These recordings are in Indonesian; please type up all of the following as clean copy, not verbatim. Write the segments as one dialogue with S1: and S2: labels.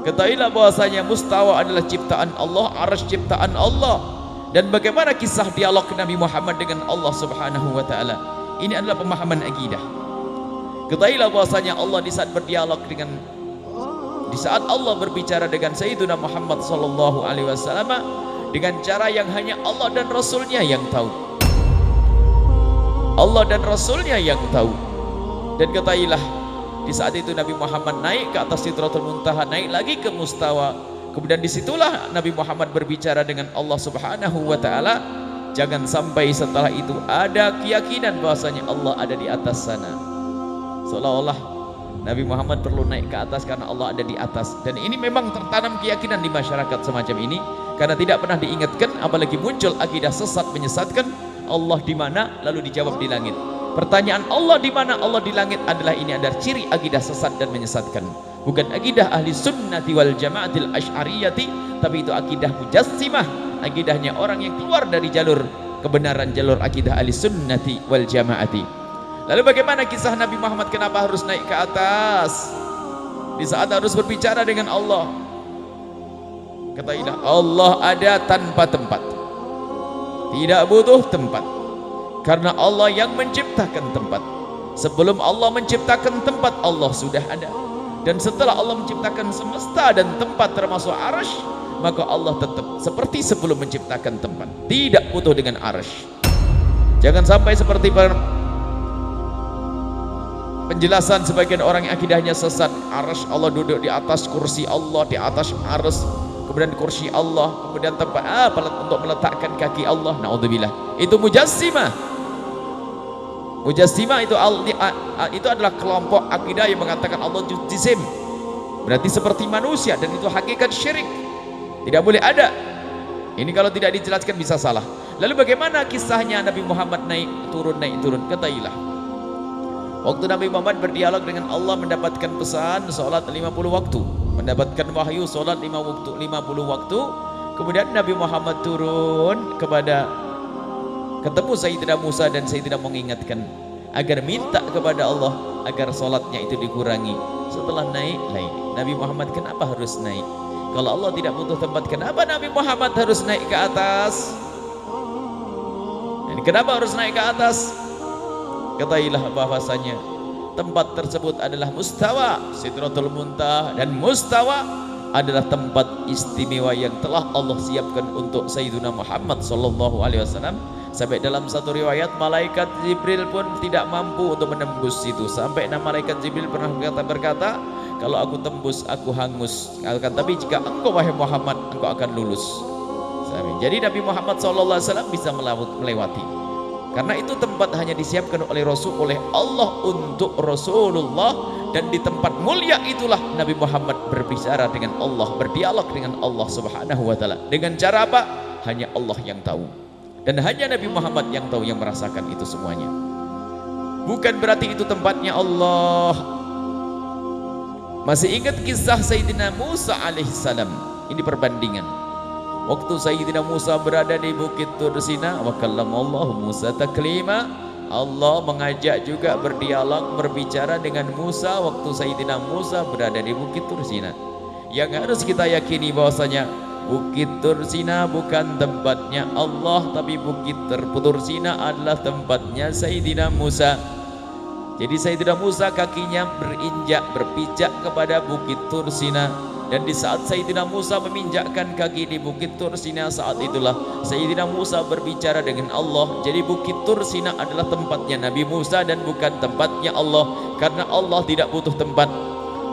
S1: Ketahuilah bahwasanya mustawa adalah ciptaan Allah, arsy ciptaan Allah. Dan bagaimana kisah dialog Nabi Muhammad dengan Allah Subhanahu wa taala? Ini adalah pemahaman akidah. Ketahuilah bahwasanya Allah di saat berdialog dengan Allah berbicara dengan Sayyidina Muhammad sallallahu alaihi wasallam dengan cara yang hanya Allah dan Rasulnya yang tahu. Allah dan Rasulnya yang tahu. Dan ketahuilah di saat itu Nabi Muhammad naik ke atas Sidratul Muntaha, naik lagi ke mustawa. Kemudian disitulah Nabi Muhammad berbicara dengan Allah Subhanahu wa ta'ala. Jangan sampai setelah itu ada keyakinan bahwasanya Allah ada di atas sana, seolah-olah Nabi Muhammad perlu naik ke atas karena Allah ada di atas. Dan ini memang tertanam keyakinan di masyarakat semacam ini, karena tidak pernah diingatkan, apalagi muncul akidah sesat menyesatkan. Allah di mana? Lalu dijawab di langit. Pertanyaan Allah di mana, Allah di langit adalah ini adalah ciri akidah sesat dan menyesatkan. Bukan akidah ahli sunnati wal jamaatil asy'ariyati, tapi itu akidah mujassimah, akidahnya orang yang keluar dari jalur kebenaran, jalur akidah ahli sunnati wal jamaati. Lalu bagaimana kisah Nabi Muhammad kenapa harus naik ke atas di saat harus berbicara dengan Allah? Katakanlah Allah ada tanpa tempat, tidak butuh tempat, karena Allah yang menciptakan tempat. Sebelum Allah menciptakan tempat, Allah sudah ada. Dan setelah Allah menciptakan semesta dan tempat termasuk arsy, maka Allah tetap seperti sebelum menciptakan tempat, tidak butuh dengan arsy. Jangan sampai seperti penjelasan sebagian orang yang akidahnya sesat, arsy Allah duduk di atas, kursi Allah di atas arsy, kemudian kursi Allah, kemudian tempat untuk meletakkan kaki Allah. Naudzubillah, itu mujassimah. Mujassimah itu adalah kelompok akidah yang mengatakan Allah jisim, berarti seperti manusia, dan itu hakikat syirik, tidak boleh ada. Ini kalau tidak dijelaskan bisa salah. Lalu bagaimana kisahnya Nabi Muhammad naik turun? Ketahuilah, waktu Nabi Muhammad berdialog dengan Allah, mendapatkan pesan sholat 50 waktu, mendapatkan wahyu sholat 50 waktu. Kemudian Nabi Muhammad turun ketemu Sayyidina Musa, dan Sayyidina mengingatkan agar minta kepada Allah agar sholatnya itu dikurangi. Setelah naik lagi, Nabi Muhammad kenapa harus naik? Kalau Allah tidak butuh tempat, kenapa Nabi Muhammad harus naik ke atas? Dan kenapa harus naik ke atas? Ketahuilah bahwasanya tempat tersebut adalah mustawa Sidratul Muntaha, dan mustawa adalah tempat istimewa yang telah Allah siapkan untuk Sayyidina Muhammad sallallahu alaihi wasallam. Sampai dalam satu riwayat, malaikat Jibril pun tidak mampu untuk menembus itu. Sampai malaikat Jibril pernah berkata, kalau aku tembus aku hangus, tapi jika engkau wahai Muhammad, engkau akan lulus. Jadi Nabi Muhammad SAW bisa melewati, karena itu tempat hanya disiapkan oleh Allah untuk Rasulullah. Dan di tempat mulia itulah Nabi Muhammad berbicara dengan Allah, berdialog dengan Allah Subhanahu wa ta'ala. Dengan cara apa? Hanya Allah yang tahu. Dan hanya Nabi Muhammad yang tahu, yang merasakan itu semuanya. Bukan berarti itu tempatnya Allah. Masih ingat kisah Sayyidina Musa alaihissalam? Ini perbandingan. Waktu Sayyidina Musa berada di Bukit Tur Sina, wa kallamallahu Musa taklima. Allah mengajak juga berdialog, berbicara dengan Musa waktu Sayyidina Musa berada di Bukit Tur Sina. Yang harus kita yakini bahwasanya Bukit Tur Sina bukan tempatnya Allah, tapi Bukit Tur Sina adalah tempatnya Sayyidina Musa. Jadi Sayyidina Musa kakinya berpijak kepada Bukit Tur Sina. Dan di saat Sayyidina Musa meminjakkan kaki di Bukit Tur Sina, saat itulah Sayyidina Musa berbicara dengan Allah. Jadi Bukit Tur Sina adalah tempatnya Nabi Musa dan bukan tempatnya Allah, karena Allah tidak butuh tempat.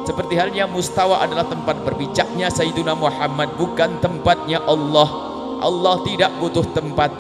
S1: Seperti halnya mustawa adalah tempat berbijaknya Sayyidina Muhammad, bukan tempatnya Allah. Allah tidak butuh tempat.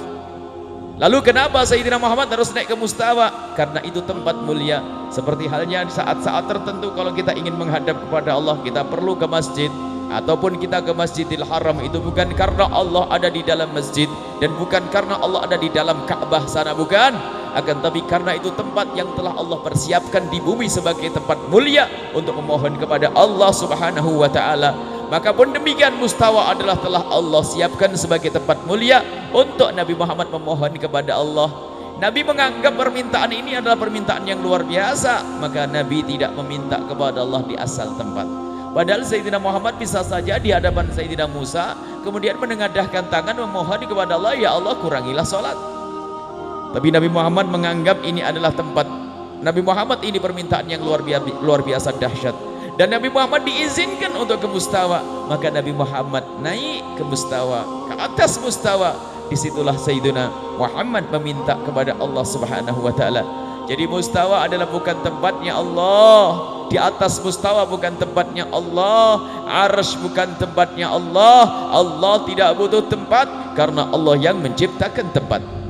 S1: Lalu kenapa Sayyidina Muhammad harus naik ke mustawa? Karena itu tempat mulia. Seperti halnya di saat-saat tertentu kalau kita ingin menghadap kepada Allah, kita perlu ke masjid, ataupun kita ke Masjidil Haram. Itu bukan karena Allah ada di dalam masjid, dan bukan karena Allah ada di dalam Ka'bah sana, bukan. Akan tapi karena itu tempat yang telah Allah persiapkan di bumi sebagai tempat mulia untuk memohon kepada Allah Subhanahu wa ta'ala. Maka pun demikian, mustawa adalah telah Allah siapkan sebagai tempat mulia untuk Nabi Muhammad memohon kepada Allah. Nabi menganggap permintaan ini adalah permintaan yang luar biasa, maka Nabi tidak meminta kepada Allah di asal tempat. Padahal Sayyidina Muhammad bisa saja di hadapan Sayyidina Musa kemudian menengadahkan tangan memohon kepada Allah, ya Allah kurangilah sholat. Tapi Nabi Muhammad menganggap ini adalah tempat, Nabi Muhammad ini permintaan yang luar biasa dahsyat, dan Nabi Muhammad diizinkan untuk ke mustawa. Maka Nabi Muhammad naik ke mustawa, ke atas mustawa. Disitulah Sayyidina Muhammad meminta kepada Allah Subhanahu wa ta'ala. Jadi mustawa adalah bukan tempatnya Allah, di atas mustawa bukan tempatnya Allah, arsy bukan tempatnya Allah. Allah tidak butuh tempat karena Allah yang menciptakan tempat.